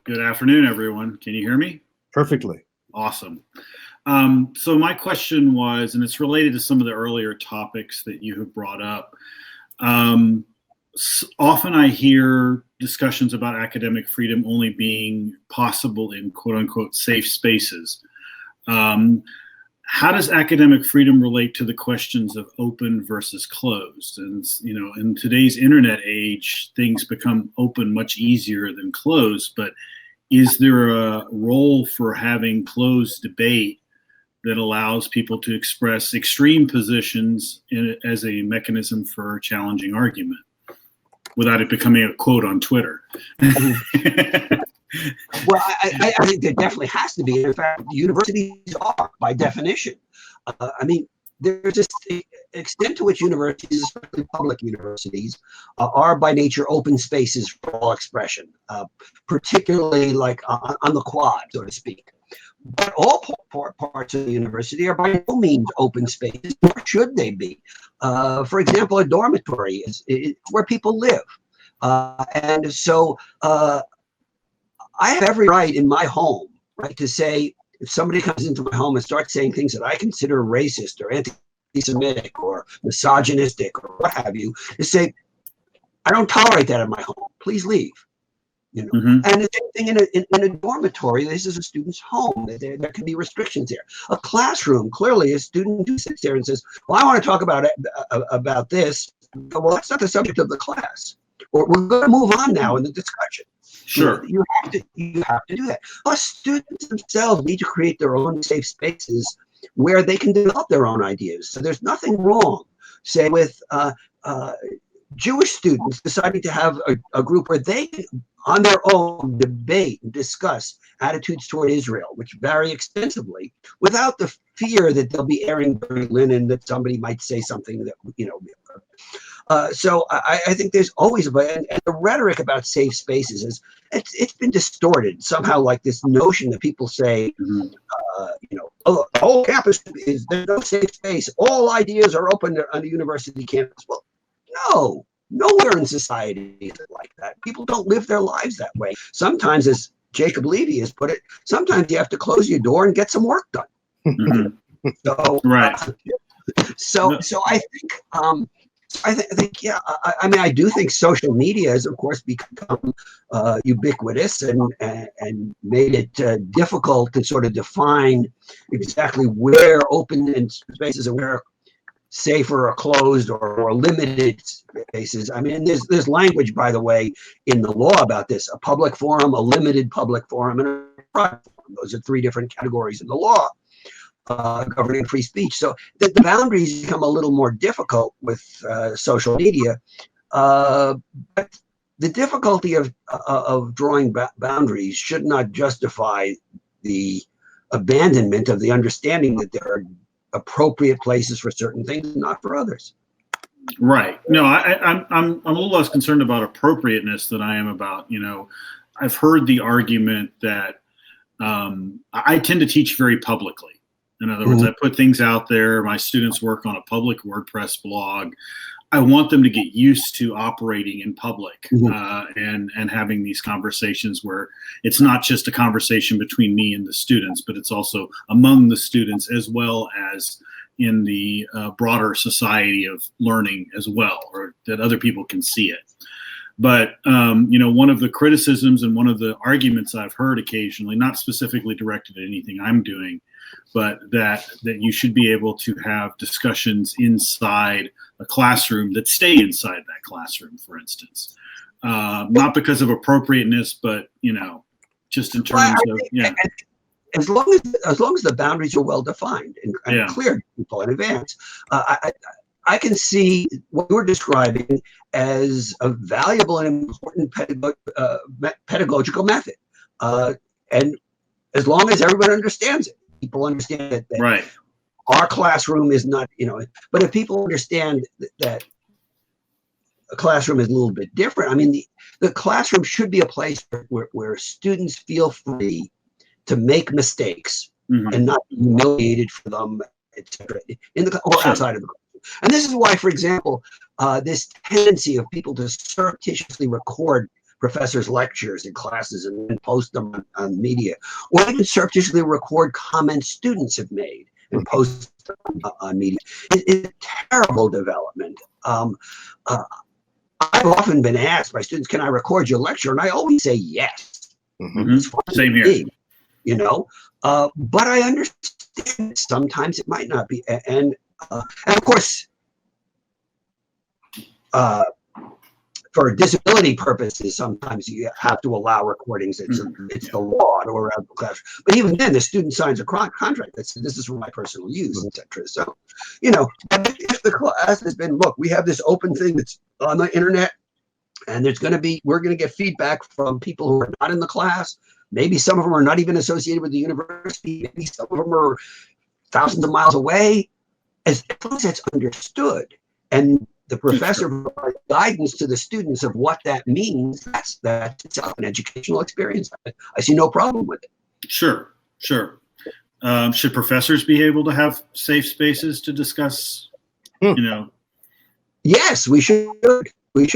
Good afternoon, everyone. Can you hear me? Perfectly. Awesome. So my question was, and it's related to some of the earlier topics that you have brought up. Often I hear discussions about academic freedom only being possible in quote unquote safe spaces. How does academic freedom relate to the questions of open versus closed? And, you know, in today's internet age, things become open much easier than closed, but is there a role for having closed debate that allows people to express extreme positions as a mechanism for challenging argument without it becoming a quote on Twitter? Well, I think there definitely has to be. In fact, universities are, by definition. I mean, there's this extent to which universities, especially public universities, are by nature open spaces for all expression, particularly like on the quad, so to speak. But all parts of the university are by no means open spaces, nor should they be. For example, a dormitory is where people live. And so I have every right in my home, right, to say, if somebody comes into my home and starts saying things that I consider racist or anti-Semitic or misogynistic or what have you, to say, I don't tolerate that in my home. Please leave. You know, and the same thing in a dormitory. This is a student's home. There can be restrictions there. A classroom, clearly, a student who sits there and says, "Well, I want to talk about this," go, well, that's not the subject of the class. Or we're going to move on now in the discussion. Sure. You have to do that. Plus, students themselves need to create their own safe spaces where they can develop their own ideas. So there's nothing wrong, say, with Jewish students deciding to have a group where they can, on their own, debate and discuss attitudes toward Israel, which vary extensively, without the fear that they'll be airing dirty linen, that somebody might say something that, so I think there's always and the rhetoric about safe spaces is it's been distorted somehow, like this notion that people say, oh, the whole campus is, there's no safe space, all ideas are open on the university campus. Well, no, nowhere in society is it like that. People don't live their lives that way. Sometimes, as Jacob Levy has put it, sometimes you have to close your door and get some work done. So, right. So I think, yeah, I mean, I do think social media has, of course, become ubiquitous and made it difficult to sort of define exactly where open spaces and where safer or closed or limited spaces. I mean, there's language, by the way, in the law about this: a public forum, a limited public forum, and a private forum. Those are three different categories in the law governing free speech. So the boundaries become a little more difficult with social media. But the difficulty of drawing boundaries should not justify the abandonment of the understanding that there are appropriate places for certain things and not for others. Right. No, I'm a little less concerned about appropriateness than I am about, I've heard the argument that I tend to teach very publicly. In other words, I put things out there. My students work on a public WordPress blog. I want them to get used to operating in public and having these conversations where it's not just a conversation between me and the students, but it's also among the students as well as in the broader society of learning as well, or that other people can see it. But, one of the criticisms and one of the arguments I've heard occasionally, not specifically directed at anything I'm doing, but that you should be able to have discussions inside a classroom that stay inside that classroom, for instance. Not because of appropriateness, but, just in terms of, As long as the boundaries are well defined and clear to people in advance, I can see what you're describing as a valuable and important pedagogical method. And as long as everyone understands it, people understand that right. Our classroom is not, but if people understand that a classroom is a little bit different, I mean, the classroom should be a place where students feel free to make mistakes and not be humiliated for them, etc., or outside of the classroom. And this is why, for example, this tendency of people to surreptitiously record professors' lectures in classes and then post them on media, or even surreptitiously record comments students have made and post them on media. It's a terrible development. I've often been asked by students, "Can I record your lecture?" And I always say yes. It's fine. Same here. But I understand sometimes it might not be, and of course, for disability purposes, sometimes you have to allow recordings. It's the law to allow the class. But even then, the student signs a contract that says this is for my personal use, etc. So, if the class has been, look, we have this open thing that's on the internet, and we're going to get feedback from people who are not in the class. Maybe some of them are not even associated with the university. Maybe some of them are thousands of miles away. As long as it's understood and the professor provides guidance to the students of what that means, that's itself an educational experience. I see no problem with it. Sure. Should professors be able to have safe spaces to discuss, Yes, we should. One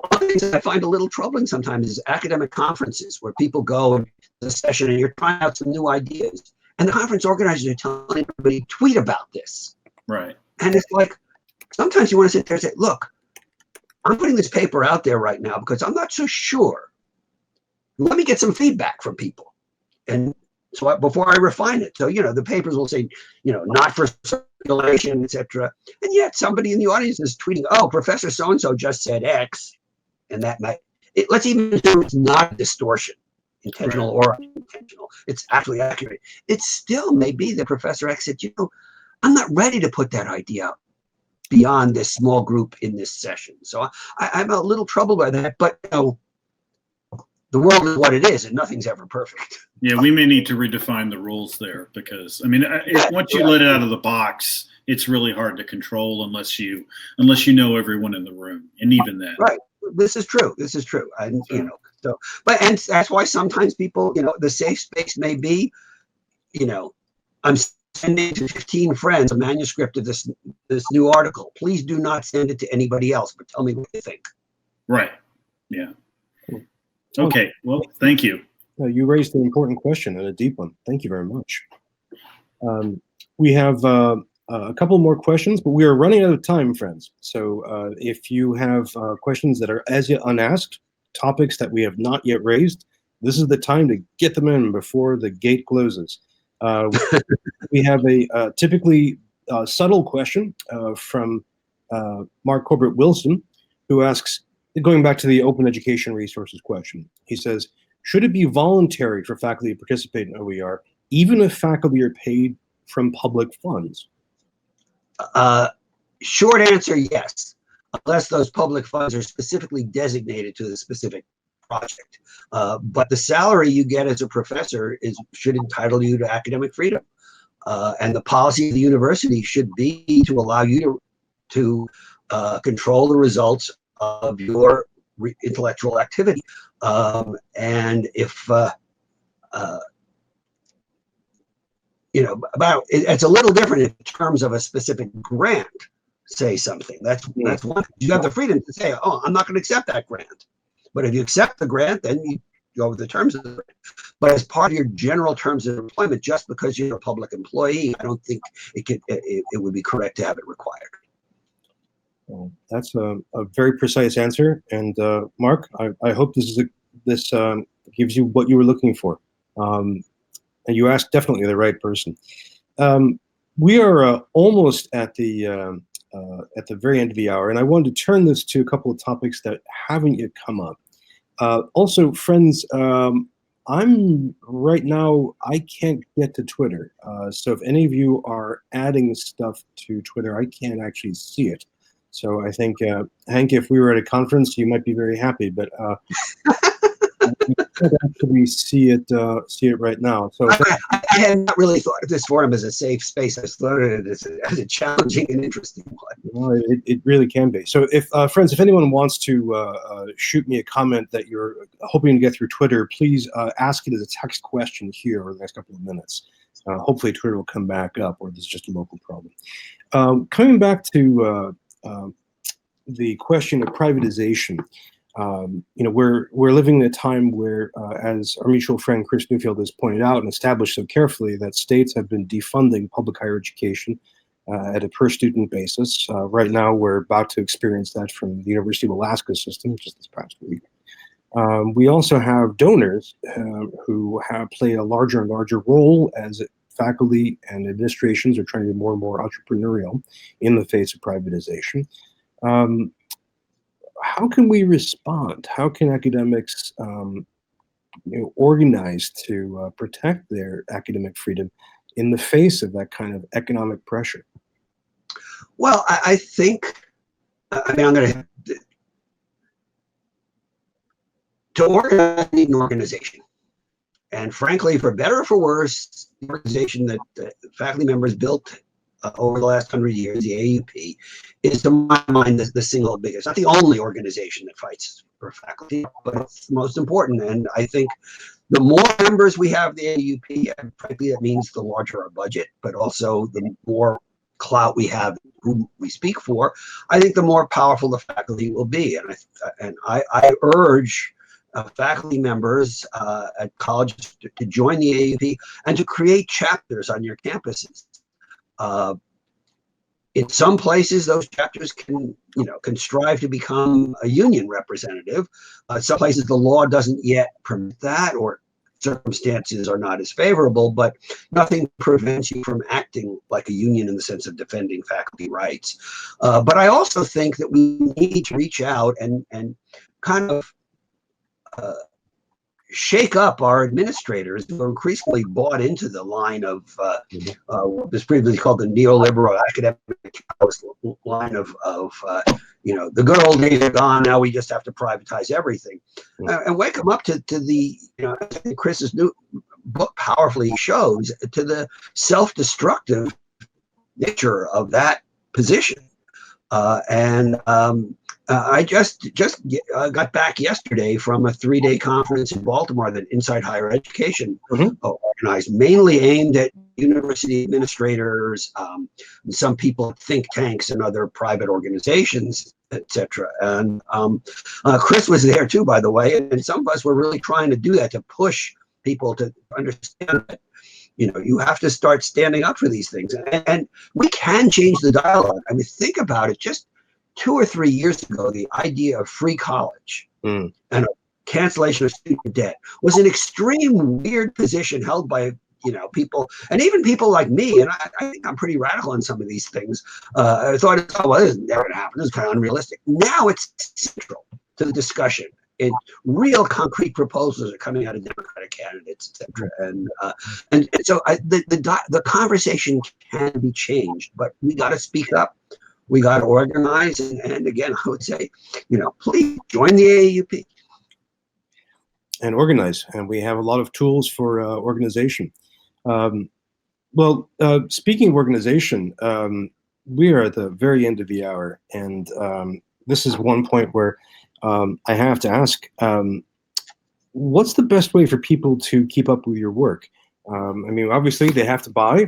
of the things that I find a little troubling sometimes is academic conferences where people go to the session and you're trying out some new ideas. And the conference organizers are telling everybody, tweet about this. Right. And it's like, sometimes you want to sit there and say, look, I'm putting this paper out there right now because I'm not so sure. Let me get some feedback from people. And So before I refine it. So, the papers will say, not for circulation, etc. And yet somebody in the audience is tweeting, oh, Professor so-and-so just said X. And that might, let's even assume it's not a distortion, intentional or unintentional. It's actually accurate. It still may be that Professor X said, I'm not ready to put that idea out beyond this small group in this session. So I'm a little troubled by that, but the world is what it is, and nothing's ever perfect. Yeah, we may need to redefine the rules there, because once you let it out of the box, it's really hard to control unless you know everyone in the room, and even then. Right. This is true. And and that's why sometimes people, the safe space may be, I'm sending to 15 friends a manuscript of this new article. Please do not send it to anybody else, but tell me what you think. Right. Yeah. Okay. Well, thank you. You raised an important question and a deep one. Thank you very much. We have a couple more questions, but we are running out of time, friends. So if you have questions that are as yet unasked, topics that we have not yet raised, this is the time to get them in before the gate closes. We have a typically subtle question from Mark Corbett Wilson, who asks, going back to the open education resources question, he says, should it be voluntary for faculty to participate in OER, even if faculty are paid from public funds? Short answer, yes, unless those public funds are specifically designated to the specific project. But the salary you get as a professor should entitle you to academic freedom. And the policy of the university should be to allow you to control the results of your intellectual activity. And if it's a little different in terms of a specific grant, say something. That's one. You have the freedom to say, oh, I'm not going to accept that grant. But if you accept the grant, then you go with the terms of the grant. But as part of your general terms of employment, just because you're a public employee, I don't think it would be correct to have it required. Well, that's a very precise answer. And Mark, I hope this gives you what you were looking for. And you asked definitely the right person. We are almost at the very end of the hour, and I wanted to turn this to a couple of topics that haven't yet come up. Also, friends, I'm right now, I can't get to Twitter. So if any of you are adding stuff to Twitter, I can't actually see it. So I think, Hank, if we were at a conference, you might be very happy, but you can't actually see it right now. So I had not really thought of this forum as a safe space. I thought of it as a challenging and interesting one. Well, it really can be. So if friends, if anyone wants to shoot me a comment that you're hoping to get through Twitter, please ask it as a text question here over the next couple of minutes. Hopefully Twitter will come back up, or this is just a local problem. Coming back to the question of privatization, we're living in a time where, as our mutual friend Chris Newfield has pointed out and established so carefully, that states have been defunding public higher education at a per-student basis. Right now, we're about to experience that from the University of Alaska system, just this past week. We also have donors who have played a larger and larger role as faculty and administrations are trying to be more and more entrepreneurial in the face of privatization. How can we respond? How can academics organize to protect their academic freedom in the face of that kind of economic pressure? Well, I think, I'm going to organize, need an organization. And frankly, for better or for worse, the organization that faculty members built over the last 100 years, the AAUP, is to my mind the single biggest, not the only organization that fights for faculty, but it's the most important. And I think the more members we have the AAUP, and frankly, that means the larger our budget, but also the more clout we have who we speak for, I think the more powerful the faculty will be. And I urge faculty members at colleges to join the AAUP and to create chapters on your campuses. In some places, those chapters can strive to become a union representative. Some places the law doesn't yet permit that, or circumstances are not as favorable, but nothing prevents you from acting like a union in the sense of defending faculty rights. But I also think that we need to reach out and kind of shake up our administrators who are increasingly bought into the line of what was previously called the neoliberal academic line of the good old days are gone, now we just have to privatize everything. And wake them up to the, I think Chris's new book powerfully shows, to the self-destructive nature of that position. I just got back yesterday from a 3-day conference in Baltimore that Inside Higher Education organized, mainly aimed at university administrators, and some people at think tanks and other private organizations, etc. And Chris was there too, by the way, and some of us were really trying to do that, to push people to understand that you have to start standing up for these things, and we can change the dialogue. I mean, think about it. Just 2 or 3 years ago, the idea of free college and a cancellation of student debt was an extreme weird position held by people, and even people like me, and I think I'm pretty radical on some of these things. I thought, well, this is never going to happen. This is kind of unrealistic. Now it's central to the discussion. And real concrete proposals are coming out of Democratic candidates, etc. And so the conversation can be changed, but we got to speak up. We got to organize, and again, I would say, please join the AAUP and organize. And we have a lot of tools for organization. Speaking of organization, we are at the very end of the hour, and this is one point where I have to ask, what's the best way for people to keep up with your work? Obviously, they have to buy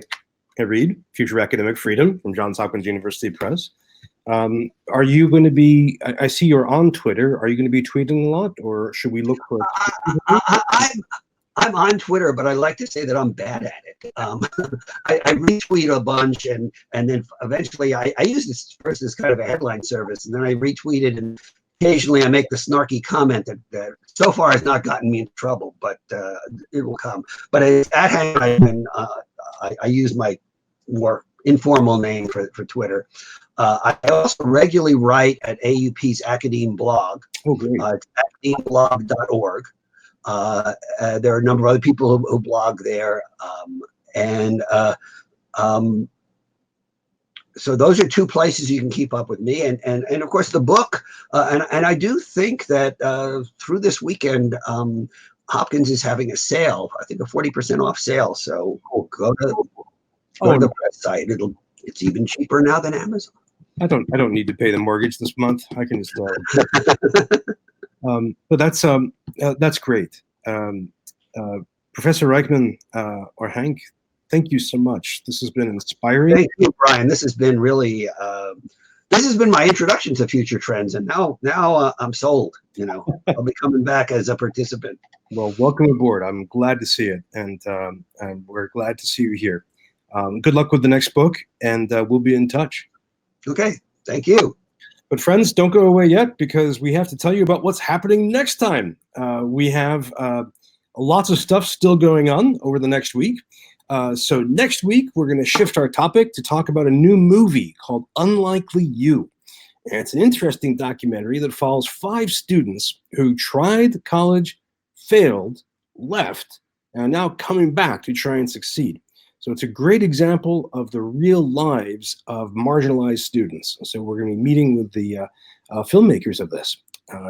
and read Future Academic Freedom from Johns Hopkins University Press. Are you going to be, I see you're on Twitter, are you going to be tweeting a lot, or should we look for... I'm on Twitter, but I like to say that I'm bad at it. I retweet a bunch, and then eventually I use this first as kind of a headline service, and then I retweet it, and occasionally I make the snarky comment that so far has not gotten me in trouble, but it will come. But at Henry Reichman, I use my more informal name for Twitter. I also regularly write at AUP's Academe blog. Oh, great. It's academblog.org. There are a number of other people who blog there. So those are 2 places you can keep up with me. And of course, the book. And I do think that through this weekend, Hopkins is having a sale, I think a 40% off sale. So go to the press site. It's even cheaper now than Amazon. I don't need to pay the mortgage this month. I can just but that's great. Professor Reichman or Hank, thank you so much. This has been inspiring. Thank you, Brian. This has been really this has been my introduction to Future Trends, and now I'm sold. I'll be coming back as a participant. Well, welcome aboard. I'm glad to see it, and we're glad to see you here. Good luck with the next book, and we'll be in touch. Okay, thank you. But friends, don't go away yet, because we have to tell you about what's happening next time. We have lots of stuff still going on over the next week. So next week, we're going to shift our topic to talk about a new movie called Unlikely You. And it's an interesting documentary that follows 5 students who tried college, failed, left, and are now coming back to try and succeed. So it's a great example of the real lives of marginalized students. So we're going to be meeting with the filmmakers of this.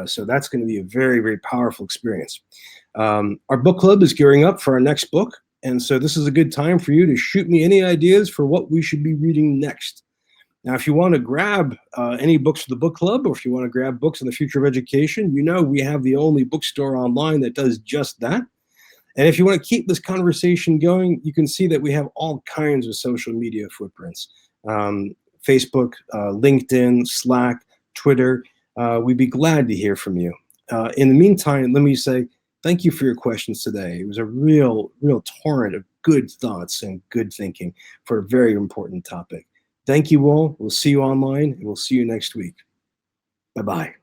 So that's going to be a very, very powerful experience. Our book club is gearing up for our next book. And so this is a good time for you to shoot me any ideas for what we should be reading next. Now, if you want to grab any books for the book club, or if you want to grab books on the future of education, we have the only bookstore online that does just that. And if you want to keep this conversation going, you can see that we have all kinds of social media footprints. Facebook, LinkedIn, Slack, Twitter. We'd be glad to hear from you. In the meantime, let me say thank you for your questions today. It was a real torrent of good thoughts and good thinking for a very important topic. Thank you all. We'll see you online, and we'll see you next week. Bye-bye.